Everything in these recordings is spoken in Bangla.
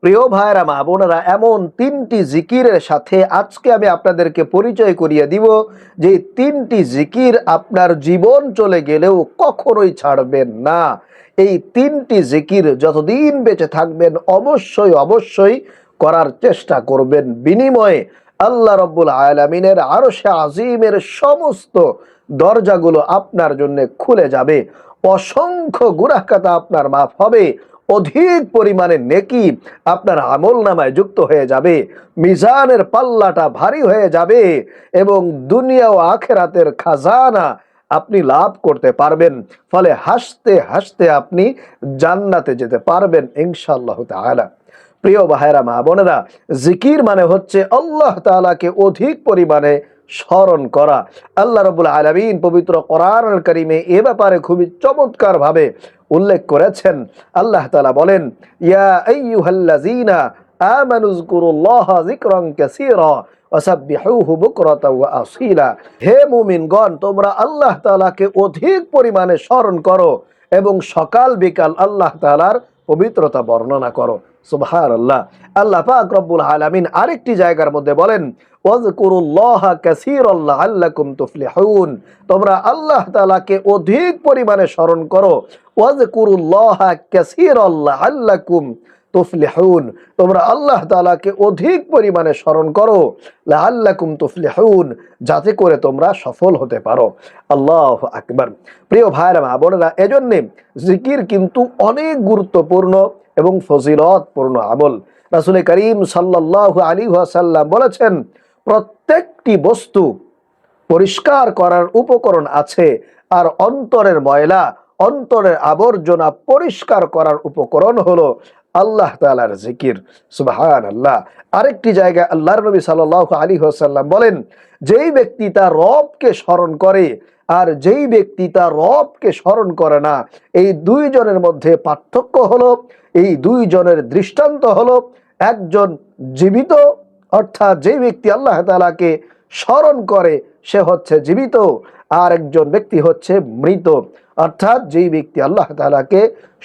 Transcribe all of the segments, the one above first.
প্রিয় ভাইরা মা বোনেরা, এমন তিনটি জিকিরের সাথে আজকে আমি আপনাদেরকে পরিচয় করিয়ে দিব যে তিনটি জিকির আপনার জীবন চলে গেলেও কখনোই ছাড়বেন না। এই তিনটি জিকির যতদিন বেঁচে থাকবেন অবশ্যই অবশ্যই করার চেষ্টা করবেন। বিনিময়ে আল্লাহ রব্বুল আলামিনের আরশে আজিমের সমস্ত দরজাগুলো আপনার জন্য খুলে যাবে, অসংখ্য গুনাহ খাতা আপনার মাফ হবে, অধিক পরিমাণে নেকি আপনার আমল নামায় যুক্ত হয়ে যাবে, মিজানের পাল্লাটা ভারী হয়ে যাবে এবং দুনিয়া ও আখিরাতের খাজানা আপনি লাভ করতে পারবেন। ফলে হাসতে হাসতে আপনি জান্নাতে যেতে পারবেন ইনশাআল্লাহ তাআলা। প্রিয় ভাইরা মা বোনেরা, জিকির মানে হচ্ছে আল্লাহ তাআলাকে অধিক পরিমাণে স্মরণ করা। আল্লাহ রাব্বুল আলামিন পবিত্র কোরআনুল কারীমে এ ব্যাপারে খুবই চমৎকার ভাবে উল্লেখ করেছেন। আল্লাহ তাআলা বলেন, ইয়া আইয়ুহাল্লাযীনা আমানু যকুরুল্লাহা যিকরান কাসীরা ওয়াসাব্বিহুহু বুকরাতাও ওয়া আসীলা। হে মুমিনগণ, তোমরা আল্লাহ তাআলাকে অধিক পরিমাণে স্মরণ করো এবং সকাল বিকাল আল্লাহ তাআলার পবিত্রতা বর্ণনা করো। সুবহানাল্লাহ। আল্লাহ পাক রব্বুল আলামিন আরেকটি জায়গার মধ্যে বলেন, ওয়াজকুরুল্লাহা কাসীরান লাআল্লাকুম তুফলিহুন। তোমরা আল্লাহ তাআলাকে অধিক পরিমাণে স্মরণ করো। ওয়াজকুরুল্লাহা কাসীরান লাআল্লাকুম তুফলিহুন। তোমরা আল্লাহ তাআলাকে অধিক পরিমাণে স্মরণ করো, লাআল্লাকুম তুফলিহুন, যাতে করে তোমরা সফল হতে পারো। আল্লাহু আকবার। প্রিয় ভাইরা মা বোনেরা, এজন্য জিকির কিন্তু অনেক গুরুত্বপূর্ণ এবং ফজিলতপূর্ণ আমল। রাসূল করিম সাল্লাল্লাহু আলাইহি ওয়াসাল্লাম বলেছেন, প্রত্যেকটি বস্তু পরিষ্কার করার উপকরণ আছে, আর অন্তরের ময়লা, অন্তরের আবর্জনা পরিষ্কার করার উপকরণ হলো আল্লাহ তাআলার জিকির। সুবহানাল্লাহ। আরেকটি জায়গায় আল্লাহর নবী সাল্লাল্লাহু আলাইহি ওয়াসাল্লাম বলেন, যেই ব্যক্তি তার রবকে স্মরণ করে আর যেই ব্যক্তি তার রবকে স্মরণ করে না, এই দুইজনের মধ্যে পার্থক্য হলো, এই দুইজনের দৃষ্টান্ত হলো, একজন জীবিত, অর্থাৎ যেই ব্যক্তি আল্লাহ তাআলাকে স্মরণ করে সে হচ্ছে জীবিত, আর একজন ব্যক্তি হচ্ছে মৃত, অর্থাৎ যেই ব্যক্তি আল্লাহ তাআলাকে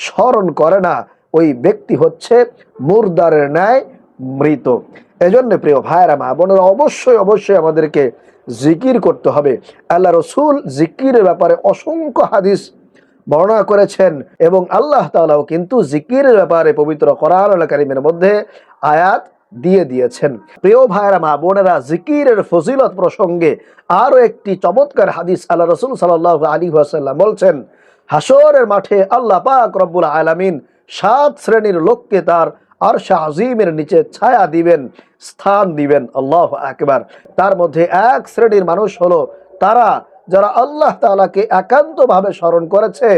স্মরণ করে না ওই ব্যক্তি হচ্ছে মুর্দারের ন্যায় মৃত। এজন্য প্রিয় ভাইরা মা বোনেরা, অবশ্যই অবশ্যই আমাদেরকে জিকির করতে হবে। আল্লাহ রসুল জিকিরের ব্যাপারে অসংখ্য হাদিস বর্ণনা করেছেন এবং আল্লাহ তাআলাও কিন্তু জিকিরের ব্যাপারে পবিত্র কোরআনুল কারীমের মধ্যে আয়াত দিয়ে দিয়েছেন। প্রিয় ভাইরা মা বোনেরা, জিকিরের ফজিলত প্রসঙ্গে আরো একটি চমৎকার হাদিস আল্লাহ রাসূল সাল্লাল্লাহু আলাইহি ওয়াসাল্লাম বলছেন, হাসরের মাঠে আল্লাহ পাক রব্বুল আলামিন 7 শ্রেণীর লোককে তার আরশ আজিমের নিচে ছায়া দিবেন, স্থান দিবেন। আল্লাহু আকবার। তার মধ্যে এক শ্রেণীর মানুষ হলো তারা যারা আল্লাহ তাআলাকে একান্তভাবে স্মরণ করেছে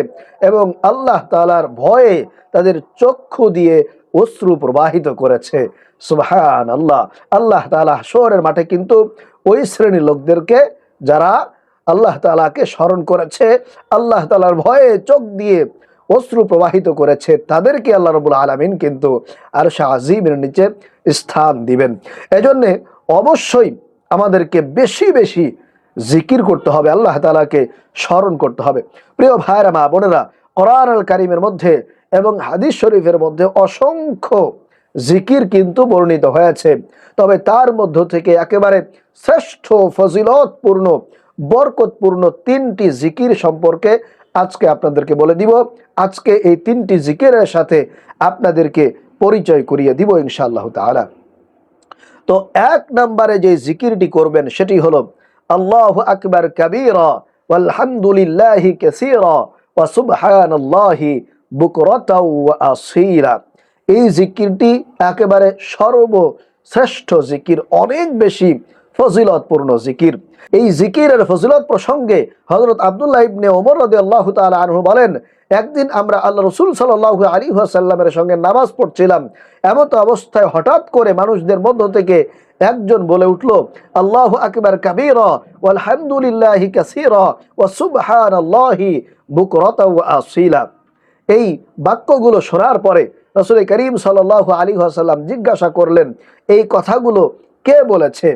এবং আল্লাহ তাআলার ভয়ে তাদের চক্ষু দিয়ে অশ্রু প্রবাহিত করেছে। সুবহানাল্লাহ। আল্লাহ তাআলা হাসরের মাঠে কিন্তু ওই শ্রেণীর লোকদেরকে, যারা আল্লাহ তাআলাকে স্মরণ করেছে, আল্লাহ তাআলার ভয়ে চোখ দিয়ে অশ্রু প্রবাহিত করেছে, তাদেরকে আল্লাহ রাব্বুল আলামিন কিন্তু আরশ আজিমের নিচে স্থান দিবেন। এজন্য অবশ্যই আমাদেরকে বেশি বেশি জিকির করতে হবে, আল্লাহ তাআলাকে স্মরণ করতে হবে। প্রিয় ভাইরা মা বোনেরা, কোরআনুল কারীমের মধ্যে এবং হাদিস শরীফের মধ্যে অসংখ্য জিকির কিন্তু বর্ণিত হয়েছে, তবে তার মধ্য থেকে একেবারে শ্রেষ্ঠ, ফজিলতপূর্ণ, বরকতপূর্ণ 3টি জিকির সম্পর্কে আজকে আপনাদেরকে বলে দিব। আজকে এই 3টি জিকিরের সাথে আপনাদেরকে পরিচয় করিয়ে দিব ইনশাআল্লাহ তাআলা। তো 1 নম্বরে যে জিকিরটি করবেন সেটি হলো আল্লাহু আকবার কাবীরা ওয়ালহামদুলিল্লাহি কাসীরা ওয়া সুবহানাল্লাহি বুকরাতাও ওয়া আসীলা। এই জিকিরটি একেবারে সর্বশ্রেষ্ঠ জিকির, অনেক বেশি ফজিলতপূর্ণ জিকির। এই জিকিরের ফজিলত প্রসঙ্গে হযরত আব্দুল্লাহ ইবনে ওমর রাদিয়াল্লাহু তাআলা আনহু বলেন, একদিন আমরা আল্লাহ রাসূল সাল্লাল্লাহু আলাইহি ওয়াসাল্লামের সঙ্গে নামাজ পড়ছিলাম। এমত অবস্থায় হঠাৎ করে মানুষদের মধ্য থেকে একজন বলে উঠল, আল্লাহু আকবার কাবীরা ওয়ালহামদুলিল্লাহি কাসীরা ওয়া সুবহানাল্লাহি বুকরাতাও ওয়া আসীলা। এই বাক্যগুলো শোনার পরে রাসূল করিম সাল্লাল্লাহু আলাইহি ওয়াসাল্লাম জিজ্ঞাসা করলেন, এই কথাগুলো কে বলেছে?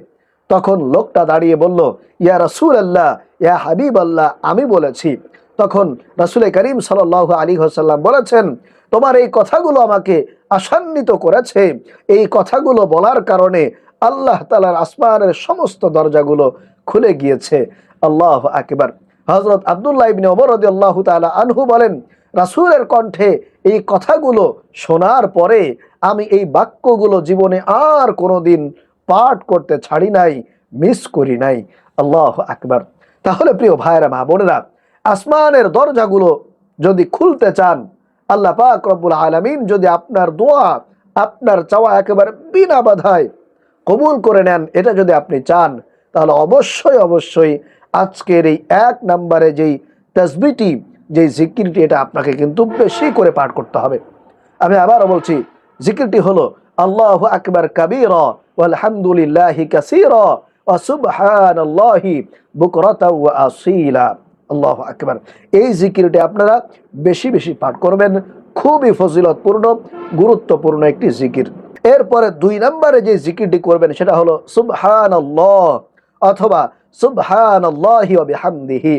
তখন লোকটা দাঁড়িয়ে বলল, ইয়া রাসূলুল্লাহ, ইয়া হাবিবাল্লাহ, আমি বলেছি। তখন রাসূল করিম সাল্লাল্লাহু আলাইহি ওয়াসাল্লাম বলেছেন, তোমার এই কথাগুলো আমাকে আশান্বিত করেছে। এই কথাগুলো বলার কারণে আল্লাহ তাআলার আসমানের সমস্ত দরজাগুলো খুলে গিয়েছে। আল্লাহু আকবার। হযরত আব্দুল্লাহ ইবনে ওমর রাদিয়াল্লাহু তাআলা আনহু বলেন, রাসূলের কণ্ঠে এই কথাগুলো শোনার পরে আমি এই বাক্যগুলো জীবনে আর কোনোদিন পাঠ করতে ছাড়ি নাই, মিস করি নাই। আল্লাহু আকবার। তাহলে প্রিয় ভাইরা মা বোনেরা, আসমানের দরজাগুলো যদি খুলতে চান, আল্লাহ পাক রব্বুল আলামিন যদি আপনার দোয়া, আপনার চাওয়া একেবারে বিনা বাধায় কবুল করে নেন, এটা যদি আপনি চান, তাহলে অবশ্যই অবশ্যই আজকের এই 1 নম্বরে যেই তাসবিহটি, যেই জিকিরটি, এটা আপনাকে কিন্তু বেশি করে পাঠ করতে হবে। আমি আবারও বলছি, জিকিরটি হলো আল্লাহু আকবার কাবীরা ওয়ালহামদুলিল্লাহি কাসীরা ওয়া সুবহানাল্লাহি বুকরাতাও ওয়া আসীলা। আল্লাহু আকবার। এই জিকিরটি আপনারা বেশি বেশি পাঠ করবেন। খুবই ফজিলতপূর্ণ, গুরুত্বপূর্ণ একটি জিকির। এরপরে 2 নম্বরে যে জিকিরটি করবেন সেটা হলো সুবহানাল্লাহ অথবা সুবহানাল্লাহি ওয়া বিহামদিহি।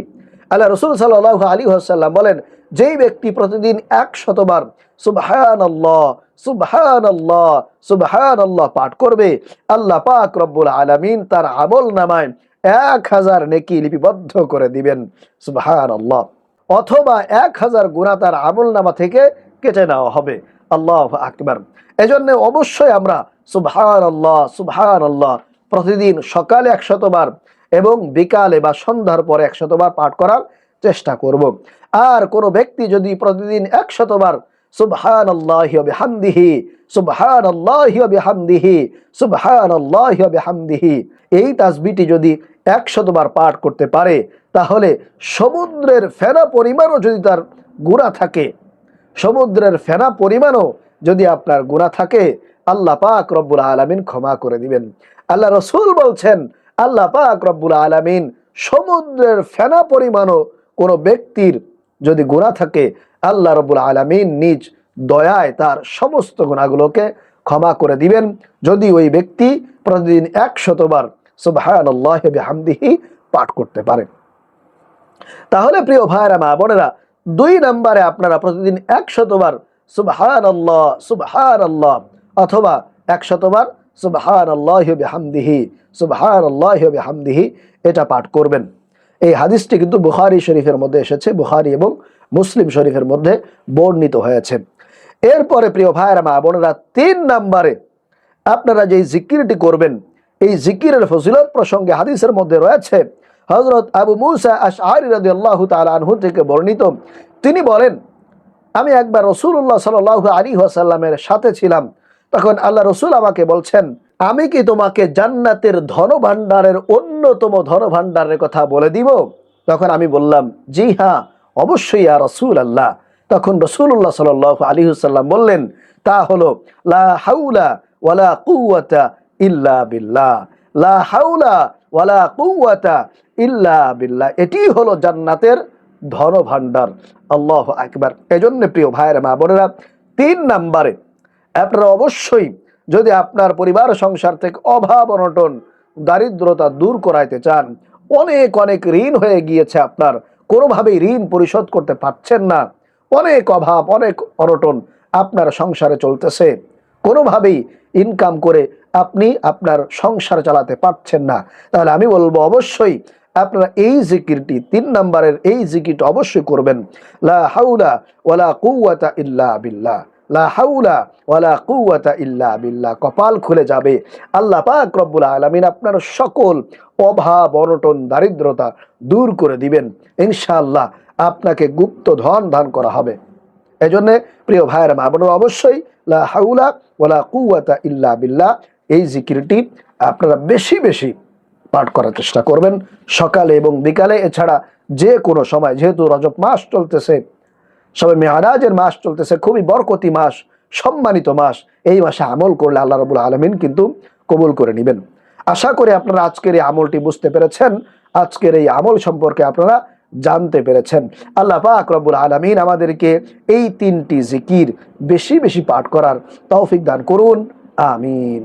আল্লাহ রাসূল সাল্লাল্লাহু আলাইহি ওয়াসাল্লাম বলেন, যেই ব্যক্তি প্রতিদিন 100 বার সুবহানাল্লাহ সুবহানাল্লাহ সুবহানাল্লাহ পাঠ করবে, আল্লাহ পাক রব্বুল আলামিন তার আমলনামায় 1000 নেকি লিপিবদ্ধ করে দিবেন। সুবহানাল্লাহ। অথবা 1000 গুনাহ তার আমলনামা থেকে কেটে নেওয়া হবে। আল্লাহু আকবার। এজন্য অবশ্যই আমরা সুবহানাল্লাহ সুবহানাল্লাহ প্রতিদিন সকালে 100 বার এবং বিকালে বা সন্ধ্যার পরে 100 বার পাঠ করার চেষ্টা করব। আর কোনো ব্যক্তি যদি প্রতিদিন 100 বার সুবহানাল্লাহি ওয়া বিহামদিহি সুবহানাল্লাহি ওয়া বিহামদিহি সুবহানাল্লাহি ওয়া বিহামদিহি এই তাসবিহটি যদি 100 বার পাঠ করতে পারে, তাহলে সমুদ্রের ফেনা পরিমাণও যদি তার গুনাহ থাকে, সমুদ্রের ফেনা পরিমাণও যদি আপনার গুনাহ থাকে, আল্লাহ পাক রব্বুল আলামিন ক্ষমা করে দিবেন। আল্লাহ রাসূল বলছেন, আল্লাহ পাক রব্বুল আলামিন সমুদ্রের ফেনা পরিমাণও কোনো ব্যক্তির যদি গুনাহ থাকে, আল্লাহ রব্বুল আলামিন নিজ দয়ায় তার সমস্ত গুনাহগুলোকে ক্ষমা করে দিবেন, যদি ওই ব্যক্তি প্রতিদিন 100 বার সুবহানাল্লাহি ওয়া বিহামদিহি পাঠ করতে পারে। তাহলে প্রিয় ভাইরা মা বোনেরা, 2 নম্বরে আপনারা প্রতিদিন 100 বার সুবহানাল্লাহ সুবহানাল্লাহ অথবা 100 বার সুবহানাল্লাহি ওয়া বিহামদিহি সুবহানাল্লাহি ওয়া বিহামদিহি এটা পাঠ করবেন। এই হাদিসটি কিন্তু বুখারী শরীফের মধ্যে এসেছে, বুখারী এবং মুসলিম শরীফের মধ্যে বর্ণিত হয়েছে। এরপরে প্রিয় ভাইরা মা বোনেরা, 3 নম্বরে আপনারা যে জিকিরটি করবেন, এই জিকিরের ফজিলত প্রসঙ্গে হাদিসের মধ্যে রয়েছে হযরত আবু মুসা আশআরী রাদিয়াল্লাহু তাআলা আনহু থেকে বর্ণিত। তিনি বলেন, আমি একবার রাসূলুল্লাহ সাল্লাল্লাহু আলাইহি ওয়াসাল্লামের সাথে ছিলাম। তখন আল্লাহ রাসূল আমাকে বলছেন, আমি কি তোমাকে জান্নাতের ধনভাণ্ডারের অন্যতম ধনভাণ্ডারের কথা বলে দিব? তখন আমি বললাম, জি হ্যাঁ, অবশ্যই ইয়া রাসূলুল্লাহ। তখন রাসূলুল্লাহ সাল্লাল্লাহু আলাইহি ওয়াসাল্লাম বললেন, তা হলো লা হাওলা ওয়ালা কুওয়াতা ইল্লা বিল্লাহ। লা হাওলা ওয়ালা কুওয়াতা ইল্লা বিল্লাহ। এটি হলো জান্নাতের ধনভাণ্ডার। আল্লাহু আকবার। এজন্য প্রিয় ভাইয়েরা মা বোনেরা, 3 নম্বরে আপনারা অবশ্যই, যদি আপনার পরিবার সংসার থেকে অভাব অনটন দারিদ্রতা দূর করাইতে চান, অনেক অনেক ঋণ হয়ে গিয়েছে, আপনার কোনোভাবেই ঋণ পরিশোধ করতে পারছেন না, অনেক অভাব অনেক অনটন আপনার সংসারে চলতেছে, কোনোভাবেই ইনকাম করে আপনি আপনার সংসার চালাতে পারছেন না, তাহলে আমি বলবো অবশ্যই আপনারা এই জিকিরটি, 3 নম্বরের এই জিকিরটি অবশ্যই করবেন। লা হাওলা ওয়ালা কুওয়াতা ইল্লা বিল্লাহ। লা হাওলা ওয়ালা কুওয়াতা ইল্লা বিল্লাহ। কপাল খুলে যাবে। আল্লাহ পাক রব্বুল আলামিন আপনার সকল অভাব অনটন দারিদ্রতা দূর করে দিবেন ইনশাআল্লাহ। আপনাকে গুপ্ত ধন দান করা হবে। এজন্য প্রিয় ভাইয়েরা মা বোনেরা, অবশ্যই লা হাওলা ওয়ালা কুওয়াতা ইল্লা বিল্লাহ এই জিকিরটি আপনারা বেশি বেশি পাঠ করার চেষ্টা করবেন, সকালে এবং বিকালে। এছাড়া যে কোনো সময়, যেহেতু রজব মাস চলতেছে, সবে মেয়ারাজের মাস চলতেছে, খুবই বরকতি মাস, সম্মানিত মাস, এই মাসে আমল করলে আল্লাহ রাব্বুল আলামিন কিন্তু কবুল করে নেবেন। আশা করি আপনারা আজকের এই আমলটি বুঝতে পেরেছেন, আজকের এই আমল সম্পর্কে আপনারা জানতে পেরেছেন। আল্লাহ পাক রব্বুল আলামিন আমাদেরকে এই 3টি জিকির বেশি বেশি পাঠ করার তৌফিক দান করুন। আমিন।